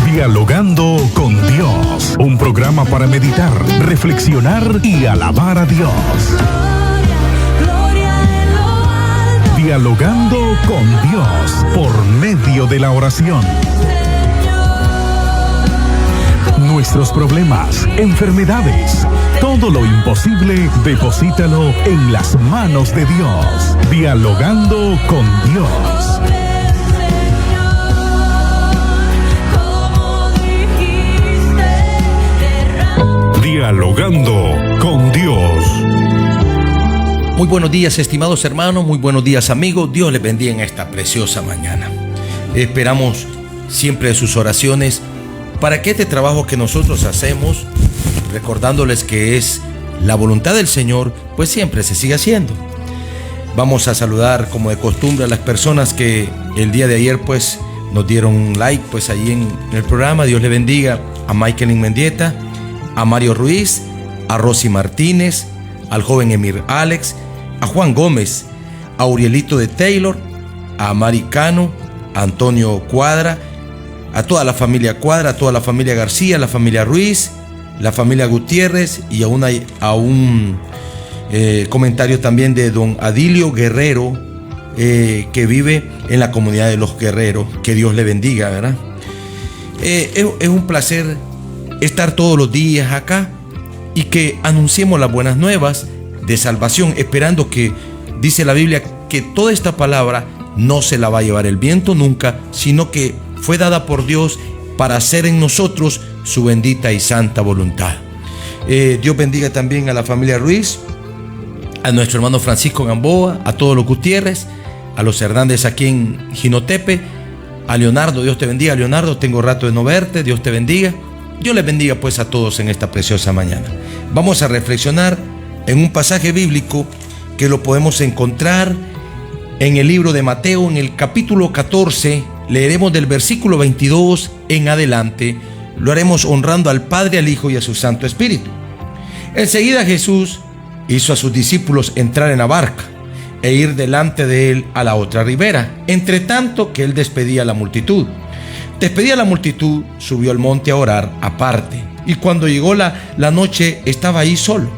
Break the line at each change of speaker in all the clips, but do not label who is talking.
Dialogando con Dios, un programa para meditar, reflexionar y alabar a Dios. Dialogando con Dios por medio de la oración. Nuestros problemas, enfermedades, todo lo imposible, deposítalo en las manos de Dios. Dialogando con Dios. Dialogando con Dios.
Muy buenos días, estimados hermanos, muy buenos días, amigos. Dios les bendiga en esta preciosa mañana. Esperamos siempre sus oraciones para que este trabajo que nosotros hacemos, recordándoles que es la voluntad del Señor, pues siempre se siga haciendo. Vamos a saludar como de costumbre a las personas que el día de ayer pues nos dieron un like pues ahí en el programa. Dios le bendiga a Michael Mendieta, a Mario Ruiz, a Rosy Martínez, al joven Emir Alex, a Juan Gómez, a Urielito de Taylor, a Mari Cano, a Antonio Cuadra, a toda la familia Cuadra, a toda la familia García, la familia Ruiz, la familia Gutiérrez y a un comentario también de don Adilio Guerrero, que vive en la comunidad de los Guerreros. Que Dios le bendiga, ¿verdad? Es un placer estar todos los días acá y que anunciemos las buenas nuevas de salvación, esperando que, dice la Biblia, que toda esta palabra no se la va a llevar el viento nunca, sino que fue dada por Dios para hacer en nosotros su bendita y santa voluntad. Dios bendiga también a la familia Ruiz, a nuestro hermano Francisco Gamboa, a todos los Gutiérrez, a los Hernández aquí en Jinotepe, a Leonardo. Dios te bendiga, Leonardo, tengo rato de no verte. Dios te bendiga. Dios les bendiga pues a todos en esta preciosa mañana. Vamos a reflexionar en un pasaje bíblico que lo podemos encontrar en el libro de Mateo, en el capítulo 14. Leeremos del versículo 22 en adelante. Lo haremos honrando al Padre, al Hijo y a su Santo Espíritu. Enseguida Jesús hizo a sus discípulos entrar en la barca e ir delante de él a la otra ribera, entre tanto que él despedía a la multitud. Despedida la multitud, subió al monte a orar aparte, y cuando llegó la noche estaba ahí solo.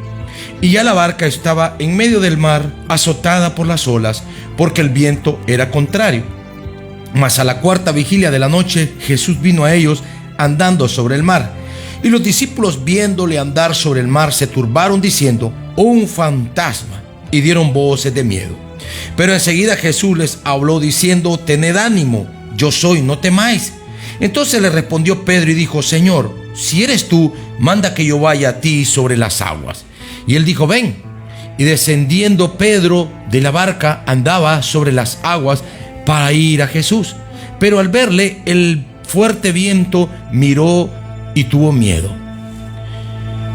Y ya la barca estaba en medio del mar, azotada por las olas, porque el viento era contrario. Mas a la cuarta vigilia de la noche, Jesús vino a ellos andando sobre el mar. Y los discípulos, viéndole andar sobre el mar, se turbaron diciendo: un fantasma, y dieron voces de miedo. Pero enseguida Jesús les habló diciendo: tened ánimo, yo soy, no temáis. Entonces le respondió Pedro y dijo: Señor, si eres tú, manda que yo vaya a ti sobre las aguas. Y él dijo: ven. Y descendiendo Pedro de la barca, andaba sobre las aguas para ir a Jesús. Pero al verle el fuerte viento, miró y tuvo miedo.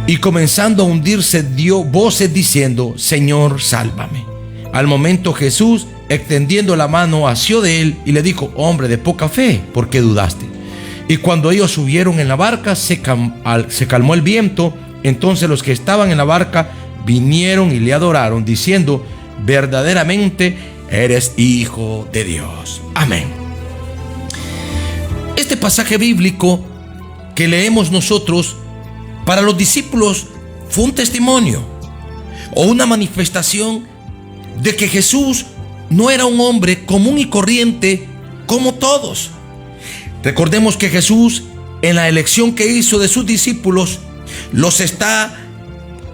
Y comenzando a hundirse, dio voces diciendo: Señor, sálvame. Al momento Jesús, extendiendo la mano, asió de él y le dijo: hombre de poca fe, ¿por qué dudaste? Y cuando ellos subieron en la barca, se calmó el viento. Entonces los que estaban en la barca vinieron y le adoraron, diciendo: verdaderamente eres Hijo de Dios. Amén. Este pasaje bíblico que leemos nosotros, para los discípulos fue un testimonio o una manifestación de que Jesús no era un hombre común y corriente como todos. Recordemos que Jesús, en la elección que hizo de sus discípulos, los está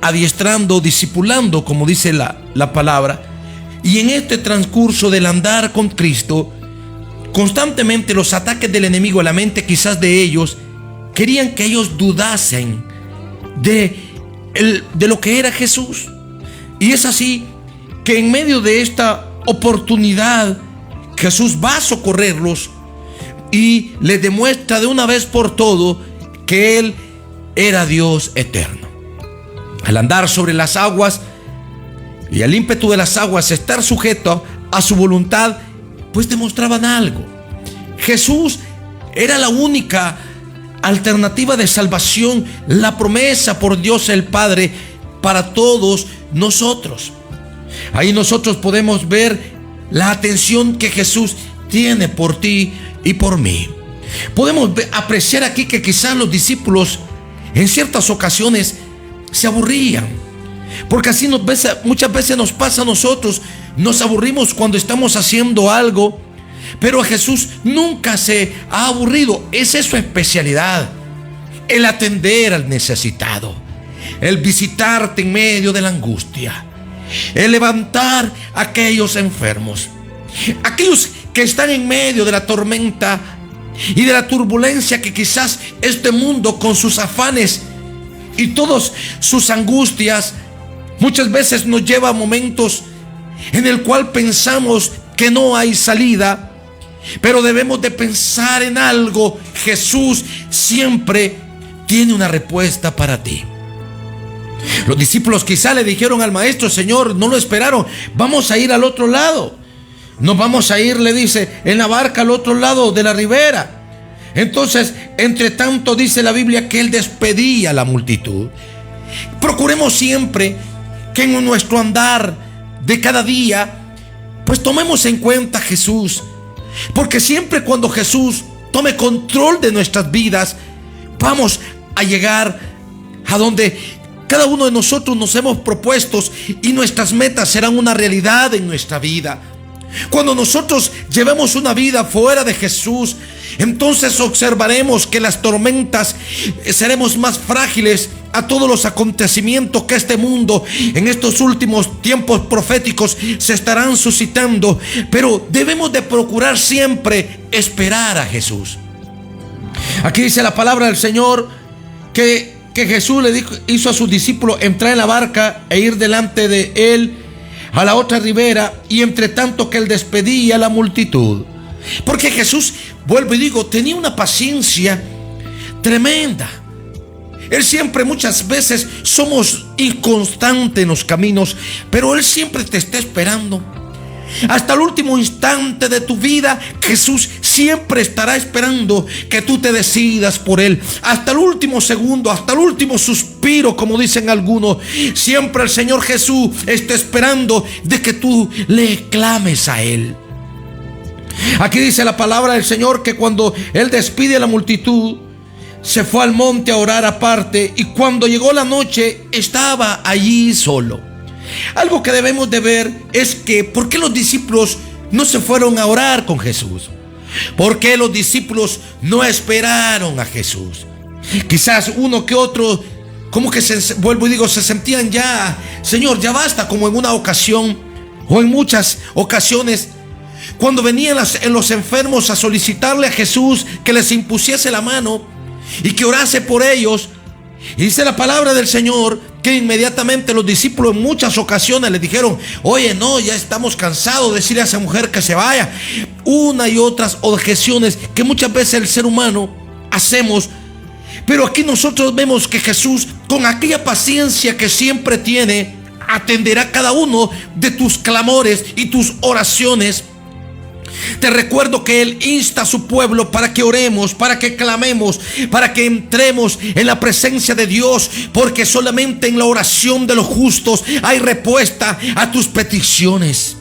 adiestrando, discipulando, como dice la palabra. Y en este transcurso del andar con Cristo, constantemente los ataques del enemigo a la mente quizás de ellos querían que ellos dudasen de lo que era Jesús. Y es así que en medio de esta oportunidad, Jesús va a socorrerlos y les demuestra de una vez por todo que Él era Dios eterno. Al andar sobre las aguas y al ímpetu de las aguas, estar sujeto a su voluntad, pues demostraban algo. Jesús era la única alternativa de salvación, la promesa por Dios el Padre para todos nosotros. Ahí nosotros podemos ver la atención que Jesús tiene por ti y por mí. Podemos apreciar aquí que quizás los discípulos en ciertas ocasiones se aburrían, porque así muchas veces nos pasa a nosotros. Nos aburrimos cuando estamos haciendo algo, pero Jesús nunca se ha aburrido. Esa es su especialidad, el atender al necesitado, el visitarte en medio de la angustia, el levantar a aquellos enfermos, aquellos que están en medio de la tormenta y de la turbulencia que quizás este mundo, con sus afanes y todas sus angustias, muchas veces nos lleva a momentos en el cual pensamos que no hay salida, pero debemos de pensar en algo. Jesús siempre tiene una respuesta para ti. Los discípulos quizá le dijeron al maestro: Señor, no lo esperaron, vamos a ir al otro lado. Nos vamos a ir, le dice, en la barca al otro lado de la ribera. Entonces, entre tanto, dice la Biblia que él despedía a la multitud. Procuremos siempre que en nuestro andar de cada día, pues tomemos en cuenta a Jesús, porque siempre cuando Jesús tome control de nuestras vidas, vamos a llegar a donde cada uno de nosotros nos hemos propuesto, y nuestras metas serán una realidad en nuestra vida. Cuando nosotros llevemos una vida fuera de Jesús, entonces observaremos que las tormentas seremos más frágiles a todos los acontecimientos que este mundo en estos últimos tiempos proféticos se estarán suscitando. Pero debemos de procurar siempre esperar a Jesús. Aquí dice la palabra del Señor que Jesús hizo a sus discípulos entrar en la barca e ir delante de él a la otra ribera, y entre tanto que él despedía a la multitud. Porque Jesús, vuelvo y digo, tenía una paciencia tremenda. Él siempre, muchas veces somos inconstantes en los caminos, pero él siempre te está esperando. Hasta el último instante de tu vida, Jesús siempre estará esperando que tú te decidas por él. Hasta el último segundo, hasta el último suspiro, como dicen algunos, siempre el Señor Jesús está esperando de que tú le clames a él. Aquí dice la palabra del Señor que cuando él despide a la multitud, se fue al monte a orar aparte, y cuando llegó la noche estaba allí solo. Algo que debemos de ver es que ¿por qué los discípulos no se fueron a orar con Jesús? ¿Por qué los discípulos no esperaron a Jesús? Quizás uno que otro, como que vuelvo y digo, se sentían ya, Señor, ya basta, como en una ocasión o en muchas ocasiones, cuando venían los enfermos a solicitarle a Jesús que les impusiese la mano y que orase por ellos. Y dice la palabra del Señor que inmediatamente los discípulos en muchas ocasiones le dijeron: oye, no, ya estamos cansados de decirle a esa mujer que se vaya. Una y otras objeciones que muchas veces el ser humano hacemos. Pero aquí nosotros vemos que Jesús, con aquella paciencia que siempre tiene, atenderá cada uno de tus clamores y tus oraciones. Te recuerdo que él insta a su pueblo para que oremos, para que clamemos, para que entremos en la presencia de Dios, porque solamente en la oración de los justos hay respuesta a tus peticiones.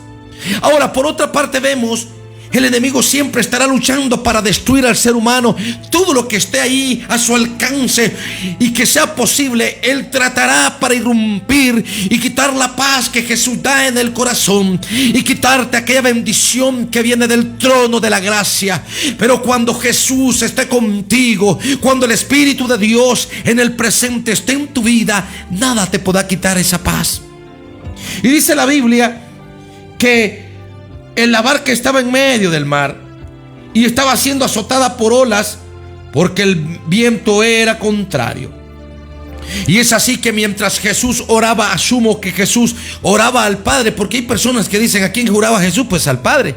Ahora, por otra parte, vemos el enemigo siempre estará luchando para destruir al ser humano. Todo lo que esté ahí a su alcance y que sea posible, él tratará para irrumpir y quitar la paz que Jesús da en el corazón y quitarte aquella bendición que viene del trono de la gracia. Pero cuando Jesús esté contigo, cuando el Espíritu de Dios en el presente esté en tu vida, nada te podrá quitar esa paz. Y dice la Biblia que la barca estaba en medio del mar y estaba siendo azotada por olas porque el viento era contrario. Y es así que mientras Jesús oraba, asumo que Jesús oraba al Padre, porque hay personas que dicen: ¿a quién oraba Jesús? Pues al Padre,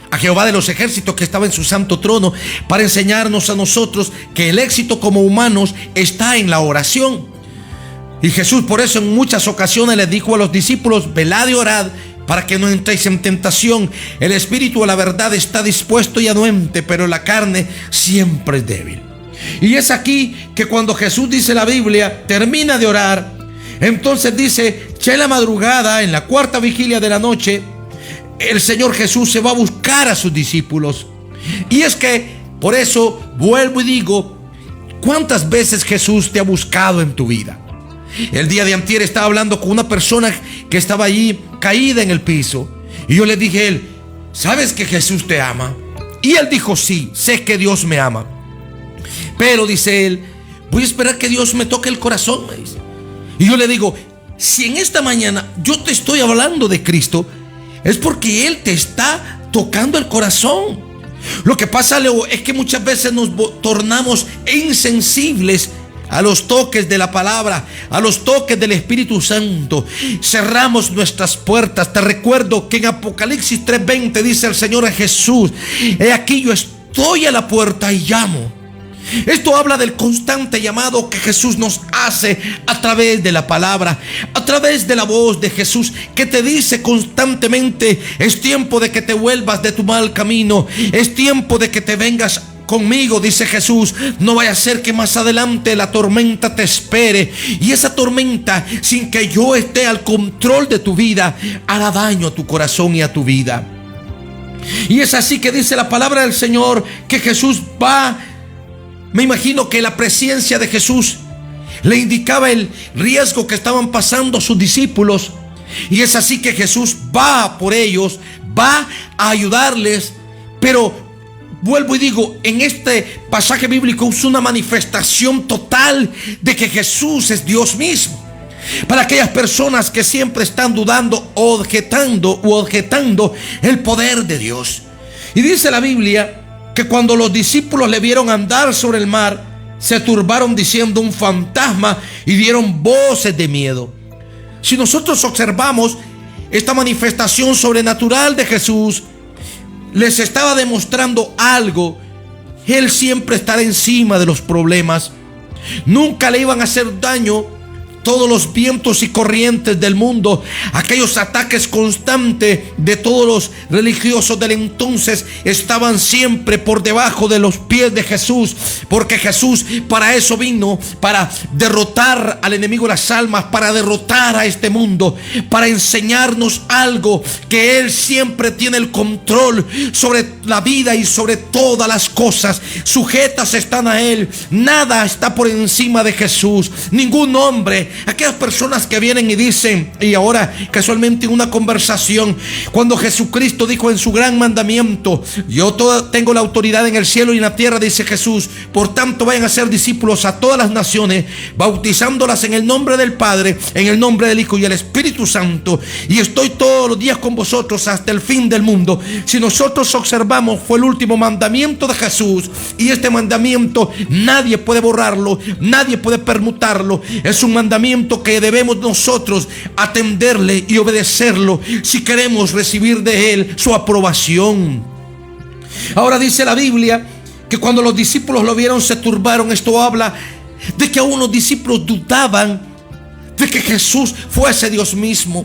a Jehová de los ejércitos, que estaba en su santo trono, para enseñarnos a nosotros que el éxito como humanos está en la oración. Y Jesús por eso en muchas ocasiones les dijo a los discípulos: velad y orad para que no entréis en tentación. El espíritu a la verdad está dispuesto y anuente, pero la carne siempre es débil. Y es aquí que cuando Jesús, dice la Biblia, termina de orar, entonces dice: ya en la madrugada, en la cuarta vigilia de la noche, el Señor Jesús se va a buscar a sus discípulos. Y es que por eso vuelvo y digo, ¿cuántas veces Jesús te ha buscado en tu vida? El día de antier estaba hablando con una persona que estaba allí caída en el piso, y yo le dije a él: ¿sabes que Jesús te ama? Y él dijo: sí, sé que Dios me ama, pero dice él, voy a esperar que Dios me toque el corazón, me dice. Y yo le digo: si en esta mañana yo te estoy hablando de Cristo, es porque Él te está tocando el corazón. Lo que pasa, Leo, es que muchas veces nos tornamos insensibles a los toques de la palabra, a los toques del Espíritu Santo. Cerramos nuestras puertas. Te recuerdo que en Apocalipsis 3:20 dice el Señor a Jesús: he aquí, yo estoy a la puerta y llamo. Esto habla del constante llamado que Jesús nos hace a través de la palabra, a través de la voz de Jesús, que te dice constantemente: es tiempo de que te vuelvas de tu mal camino, es tiempo de que te vengas conmigo, dice Jesús. No vaya a ser que más adelante la tormenta te espere, y esa tormenta, sin que yo esté al control de tu vida, hará daño a tu corazón y a tu vida. Y es así que dice la palabra del Señor que Jesús va. Me imagino que la presencia de Jesús le indicaba el riesgo que estaban pasando sus discípulos, y es así que Jesús va por ellos, va a ayudarles. Pero vuelvo y digo, en este pasaje bíblico es una manifestación total de que Jesús es Dios mismo. Para aquellas personas que siempre están dudando o objetando el poder de Dios. Y dice la Biblia que cuando los discípulos le vieron andar sobre el mar, se turbaron diciendo: un fantasma, y dieron voces de miedo. Si nosotros observamos esta manifestación sobrenatural de Jesús, les estaba demostrando algo: Él siempre estará encima de los problemas. Nunca le iban a hacer daño todos los vientos y corrientes del mundo, aquellos ataques constantes de todos los religiosos del entonces, estaban siempre por debajo de los pies de Jesús, porque Jesús para eso vino, para derrotar al enemigo de las almas, para derrotar a este mundo, para enseñarnos algo: que Él siempre tiene el control sobre la vida y sobre todas las cosas. Sujetas están a Él, nada está por encima de Jesús, ningún hombre. Aquellas personas que vienen y dicen, y ahora casualmente en una conversación, cuando Jesucristo dijo en su gran mandamiento: yo tengo la autoridad en el cielo y en la tierra, dice Jesús, por tanto vayan a ser discípulos a todas las naciones, bautizándolas en el nombre del Padre, en el nombre del Hijo y el Espíritu Santo, y estoy todos los días con vosotros hasta el fin del mundo. Si nosotros observamos, fue el último mandamiento de Jesús, y este mandamiento nadie puede borrarlo, nadie puede permutarlo. Es un mandamiento que debemos nosotros atenderle y obedecerlo si queremos recibir de Él su aprobación. Ahora dice la Biblia que cuando los discípulos lo vieron, se turbaron. Esto habla de que aún los discípulos dudaban de que Jesús fuese Dios mismo,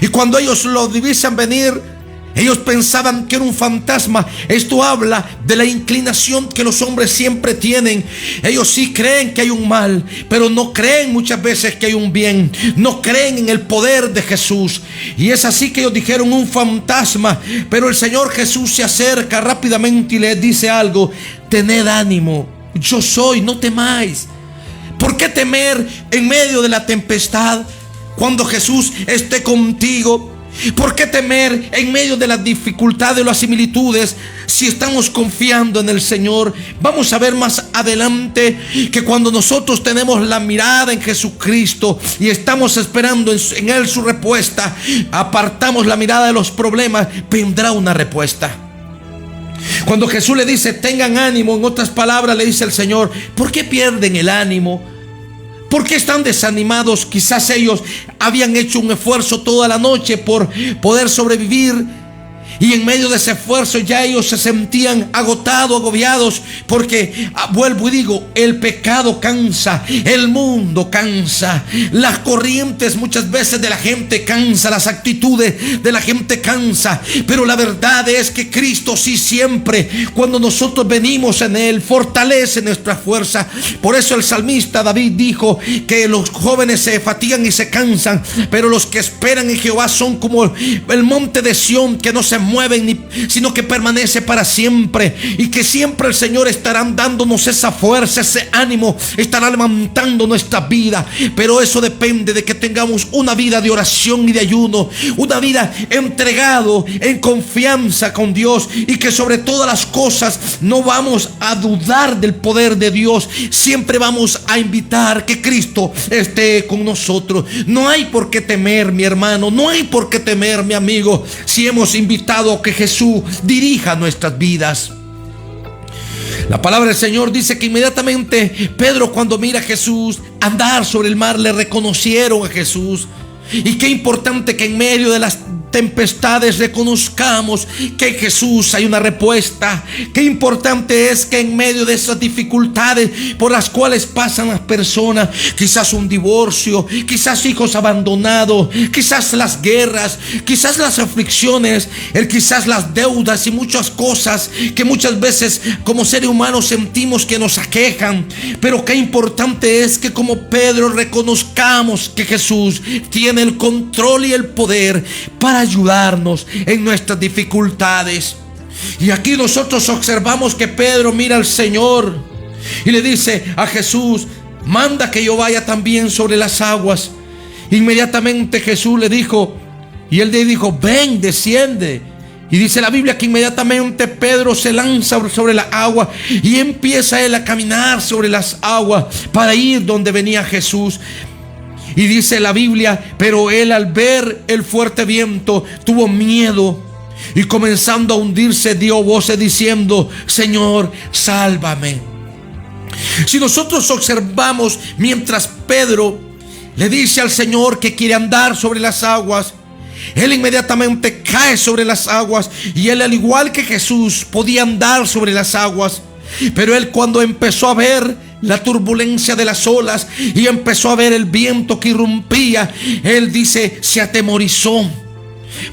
y cuando ellos lo divisan venir, ellos pensaban que era un fantasma. Esto habla de la inclinación que los hombres siempre tienen. Ellos sí creen que hay un mal, pero no creen muchas veces que hay un bien. No creen en el poder de Jesús. Y es así que ellos dijeron: un fantasma. Pero el Señor Jesús se acerca rápidamente y les dice algo: tened ánimo, yo soy, no temáis. ¿Por qué temer en medio de la tempestad cuando Jesús esté contigo? ¿Por qué temer en medio de las dificultades o las similitudes si estamos confiando en el Señor? Vamos a ver más adelante que cuando nosotros tenemos la mirada en Jesucristo y estamos esperando en Él su respuesta, apartamos la mirada de los problemas, vendrá una respuesta. Cuando Jesús le dice: tengan ánimo, en otras palabras le dice el Señor: ¿por qué pierden el ánimo? ¿Por qué están desanimados? Quizás ellos habían hecho un esfuerzo toda la noche por poder sobrevivir, y en medio de ese esfuerzo ya ellos se sentían agotados, agobiados, porque vuelvo y digo, el pecado cansa, el mundo cansa, las corrientes muchas veces de la gente cansa, las actitudes de la gente cansa, pero la verdad es que Cristo sí siempre, cuando nosotros venimos en Él, fortalece nuestra fuerza. Por eso el salmista David dijo que los jóvenes se fatigan y se cansan, pero los que esperan en Jehová son como el monte de Sión, que no se mueven, sino que permanece para siempre, y que siempre el Señor estará dándonos esa fuerza, ese ánimo, estará levantando nuestra vida. Pero eso depende de que tengamos una vida de oración y de ayuno, una vida entregado en confianza con Dios, y que sobre todas las cosas no vamos a dudar del poder de Dios. Siempre vamos a invitar que Cristo esté con nosotros. No hay por qué temer, mi hermano, no hay por qué temer, mi amigo, si hemos invitado a que Jesús dirija nuestras vidas. La palabra del Señor dice que inmediatamente Pedro, cuando mira a Jesús andar sobre el mar, le reconocieron a Jesús. Y qué importante que en medio de las tempestades reconozcamos que en Jesús hay una respuesta. Qué importante es que en medio de esas dificultades por las cuales pasan las personas, quizás un divorcio, quizás hijos abandonados, quizás las guerras, quizás las aflicciones, quizás las deudas y muchas cosas que muchas veces como seres humanos sentimos que nos aquejan. Pero qué importante es que como Pedro reconozcamos que Jesús tiene el control y el poder para ayudarnos en nuestras dificultades. Y aquí nosotros observamos que Pedro mira al Señor y le dice a Jesús: manda que yo vaya también sobre las aguas. Inmediatamente Jesús le dijo, y él le dijo: ven, desciende. Y dice la Biblia que inmediatamente Pedro se lanza sobre la agua y empieza él a caminar sobre las aguas para ir donde venía Jesús. Y dice la Biblia, pero él al ver el fuerte viento tuvo miedo y comenzando a hundirse dio voces diciendo: Señor, sálvame. Si nosotros observamos, mientras Pedro le dice al Señor que quiere andar sobre las aguas, él inmediatamente cae sobre las aguas, y él, al igual que Jesús, podía andar sobre las aguas. Pero él, cuando empezó a ver la turbulencia de las olas y empezó a ver el viento que irrumpía, él dice, se atemorizó.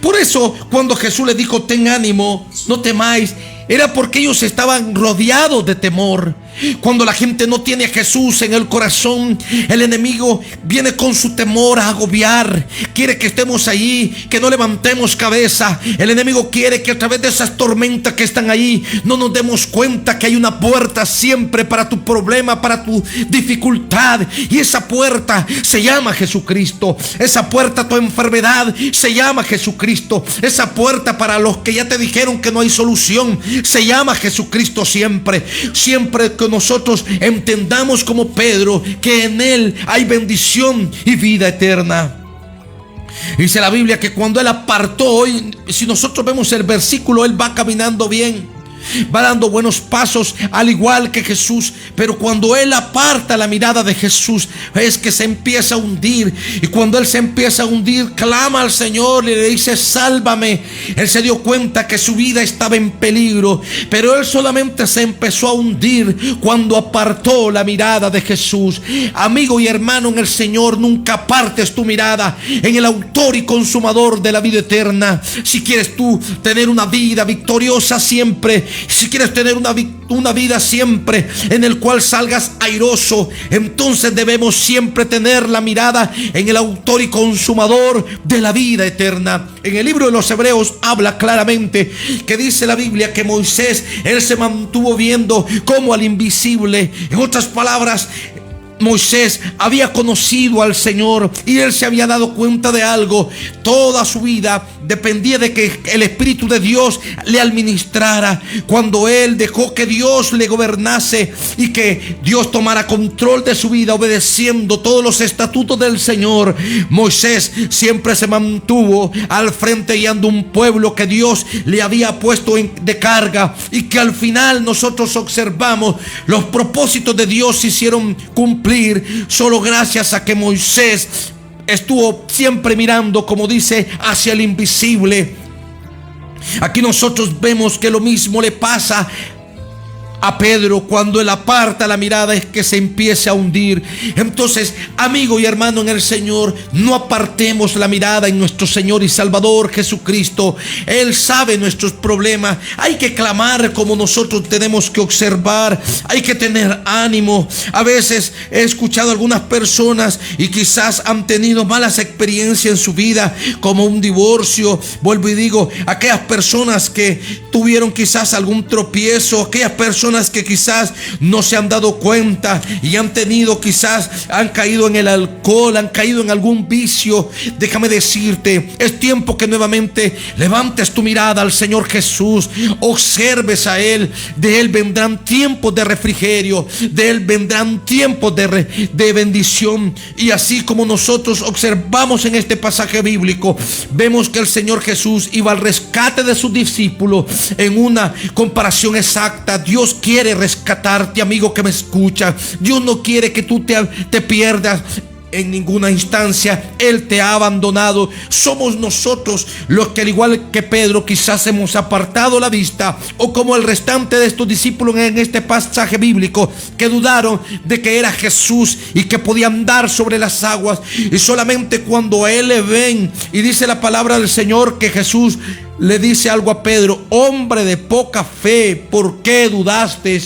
Por eso cuando Jesús le dijo: ten ánimo, no temáis, era porque ellos estaban rodeados de temor. Cuando la gente no tiene a Jesús en el corazón, el enemigo viene con su temor a agobiar. Quiere que estemos ahí, que no levantemos cabeza. El enemigo quiere que a través de esas tormentas que están ahí no nos demos cuenta que hay una puerta siempre para tu problema, para tu dificultad. Y esa puerta se llama Jesucristo. Esa puerta a tu enfermedad se llama Jesucristo. Esa puerta para los que ya te dijeron que no hay solución se llama Jesucristo siempre. Siempre que nosotros entendamos como Pedro que en Él hay bendición y vida eterna. Dice la Biblia que cuando Él apartó, hoy si nosotros vemos el versículo, Él va caminando bien, va dando buenos pasos al igual que Jesús. Pero cuando Él aparta la mirada de Jesús, es que se empieza a hundir. Y cuando Él se empieza a hundir, clama al Señor y le dice: sálvame. Él se dio cuenta que su vida estaba en peligro, pero Él solamente se empezó a hundir cuando apartó la mirada de Jesús. Amigo y hermano en el Señor, nunca apartes tu mirada en el autor y consumador de la vida eterna. Si quieres tú tener una vida victoriosa siempre, si quieres tener una vida siempre en el cual salgas airoso, entonces debemos siempre tener la mirada en el autor y consumador de la vida eterna. En el libro de los Hebreos habla claramente que dice la Biblia que Moisés, él se mantuvo viendo como al invisible. En otras palabras, Moisés había conocido al Señor y él se había dado cuenta de algo. Toda su vida dependía de que el Espíritu de Dios le administrara. Cuando él dejó que Dios le gobernase y que Dios tomara control de su vida, obedeciendo todos los estatutos del Señor, Moisés siempre se mantuvo al frente guiando un pueblo que Dios le había puesto de carga, y que al final nosotros observamos los propósitos de Dios se hicieron cumplir solo gracias a que Moisés estuvo siempre mirando, como dice, hacia el invisible. Aquí nosotros vemos que lo mismo le pasa a Pedro, cuando él aparta la mirada es que se empiece a hundir. Entonces, amigo y hermano en el Señor, no apartemos la mirada en nuestro Señor y Salvador Jesucristo. Él sabe nuestros problemas. Hay que clamar como nosotros tenemos que observar. Hay que tener ánimo. A veces he escuchado a algunas personas y quizás han tenido malas experiencias en su vida, como un divorcio. Vuelvo y digo, aquellas personas que tuvieron quizás algún tropiezo, aquellas personas que quizás no se han dado cuenta y han caído en el alcohol, han caído en algún vicio. Déjame decirte, es tiempo que nuevamente levantes tu mirada al Señor Jesús, observes a Él. De Él vendrán tiempos de refrigerio, de Él vendrán tiempos de bendición. Y así como nosotros observamos en este pasaje bíblico, vemos que el Señor Jesús iba al rescate de sus discípulos en una comparación exacta. Dios quiere rescatarte, amigo que me escucha. Dios no quiere que tú te pierdas en ninguna instancia. Él te ha abandonado. Somos nosotros los que, al igual que Pedro, quizás hemos apartado la vista, o como el restante de estos discípulos en este pasaje bíblico, que dudaron de que era Jesús y que podía andar sobre las aguas. Y solamente cuando a Él le ven, y dice la palabra del Señor que Jesús le dice algo a Pedro: hombre de poca fe, ¿por qué dudaste?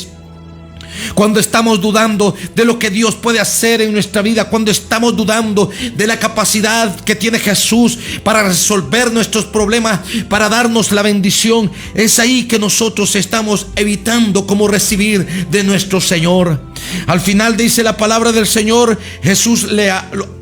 Cuando estamos dudando de lo que Dios puede hacer en nuestra vida, cuando estamos dudando de la capacidad que tiene Jesús para resolver nuestros problemas, para darnos la bendición, es ahí que nosotros estamos evitando cómo recibir de nuestro Señor. Al final dice la palabra del Señor, Jesús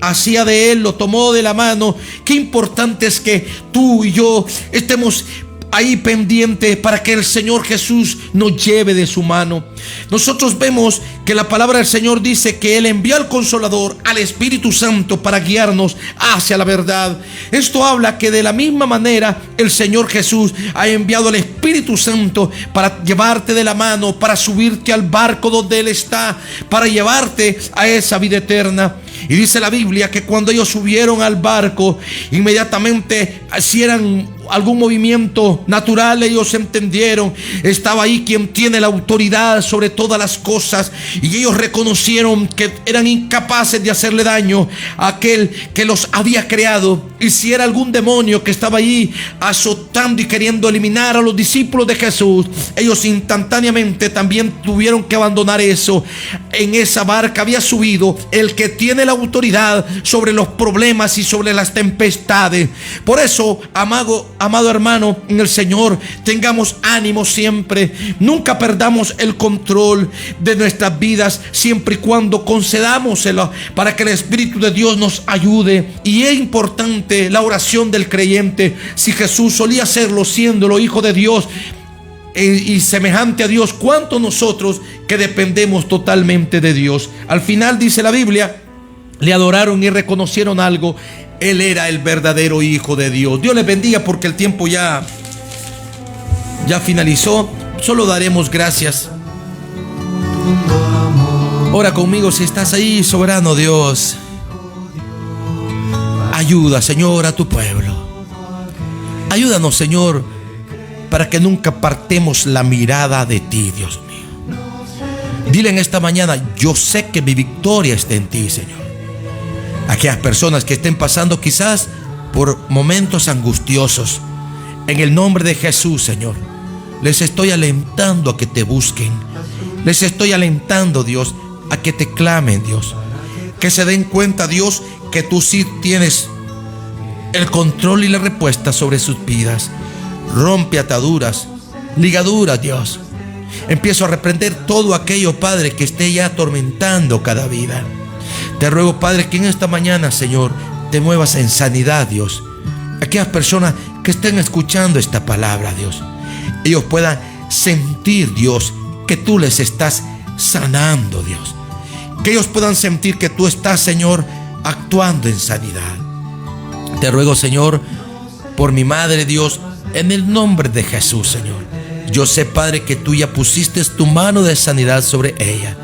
hacía de él, lo tomó de la mano. Qué importante es que tú y yo estemos ahí pendiente para que el Señor Jesús nos lleve de su mano. Nosotros vemos que la palabra del Señor dice que Él envió al Consolador, al Espíritu Santo, para guiarnos hacia la verdad. Esto habla que de la misma manera el Señor Jesús ha enviado al Espíritu Santo para llevarte de la mano, para subirte al barco donde Él está, para llevarte a esa vida eterna. Y dice la Biblia que cuando ellos subieron al barco, inmediatamente hicieran algún movimiento natural, ellos entendieron, estaba ahí quien tiene la autoridad sobre todas las cosas, y ellos reconocieron que eran incapaces de hacerle daño a aquel que los había creado. Y si era algún demonio que estaba ahí azotando y queriendo eliminar a los discípulos de Jesús, ellos instantáneamente también tuvieron que abandonar eso. En esa barca había subido el que tiene la autoridad sobre los problemas y sobre las tempestades. Por eso, amado hermano en el Señor, tengamos ánimo siempre. Nunca perdamos el control de nuestras vidas, siempre y cuando concedámoselo para que el Espíritu de Dios nos ayude. Y es importante la oración del creyente. Si Jesús solía hacerlo siéndolo hijo de Dios y semejante a Dios, ¿cuánto nosotros que dependemos totalmente de Dios? Al final dice la Biblia, le adoraron y reconocieron algo: Él era el verdadero Hijo de Dios. Dios les bendiga, porque el tiempo ya finalizó. Solo daremos gracias. Ora conmigo si estás ahí. Soberano Dios, ayuda, Señor, a tu pueblo. Ayúdanos, Señor, para que nunca apartemos la mirada de ti, Dios mío. Dile en esta mañana: yo sé que mi victoria está en ti, Señor. Aquellas personas que estén pasando quizás por momentos angustiosos, en el nombre de Jesús, Señor, les estoy alentando a que te busquen. Les estoy alentando, Dios, a que te clamen, Dios. Que se den cuenta, Dios, que tú sí tienes el control y la respuesta sobre sus vidas. Rompe ataduras, ligaduras, Dios. Empiezo a reprender todo aquello, Padre, que esté ya atormentando cada vida. Te ruego, Padre, que en esta mañana, Señor, te muevas en sanidad, Dios. Aquellas personas que estén escuchando esta palabra, Dios, ellos puedan sentir, Dios, que tú les estás sanando, Dios. Que ellos puedan sentir que tú estás, Señor, actuando en sanidad. Te ruego, Señor, por mi madre, Dios, en el nombre de Jesús, Señor. Yo sé, Padre, que tú ya pusiste tu mano de sanidad sobre ella,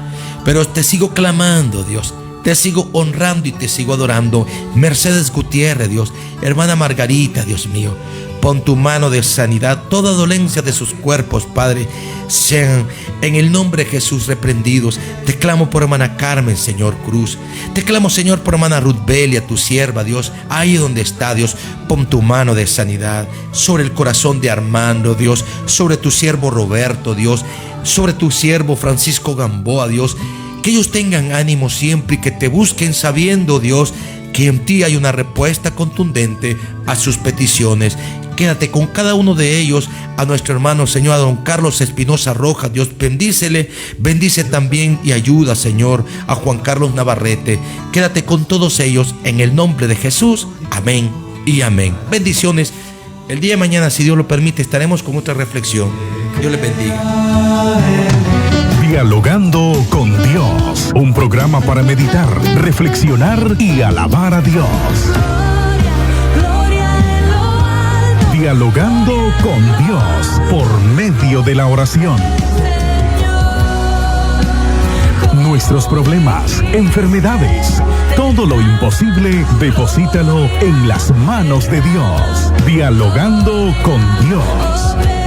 pero te sigo clamando, Dios. Te sigo honrando y te sigo adorando. Mercedes Gutiérrez, Dios. Hermana Margarita, Dios mío. Pon tu mano de sanidad, toda dolencia de sus cuerpos, Padre, sean en el nombre de Jesús reprendidos. Te clamo por hermana Carmen, Señor Cruz. Te clamo, Señor, por hermana Ruth Belia, tu sierva, Dios. Ahí donde está, Dios, pon tu mano de sanidad sobre el corazón de Armando, Dios, sobre tu siervo Roberto, Dios, sobre tu siervo Francisco Gamboa, Dios. Que ellos tengan ánimo siempre y que te busquen sabiendo, Dios, que en ti hay una respuesta contundente a sus peticiones. Quédate con cada uno de ellos. A nuestro hermano, Señor, a don Carlos Espinosa Rojas, Dios, bendícele, bendice también y ayuda, Señor, a Juan Carlos Navarrete. Quédate con todos ellos en el nombre de Jesús. Amén y amén. Bendiciones. El día de mañana, si Dios lo permite, estaremos con otra reflexión. Dios les bendiga.
Dialogando con Dios, un programa para meditar, reflexionar y alabar a Dios. Dialogando con Dios por medio de la oración. Nuestros problemas, enfermedades, todo lo imposible, deposítalo en las manos de Dios. Dialogando con Dios.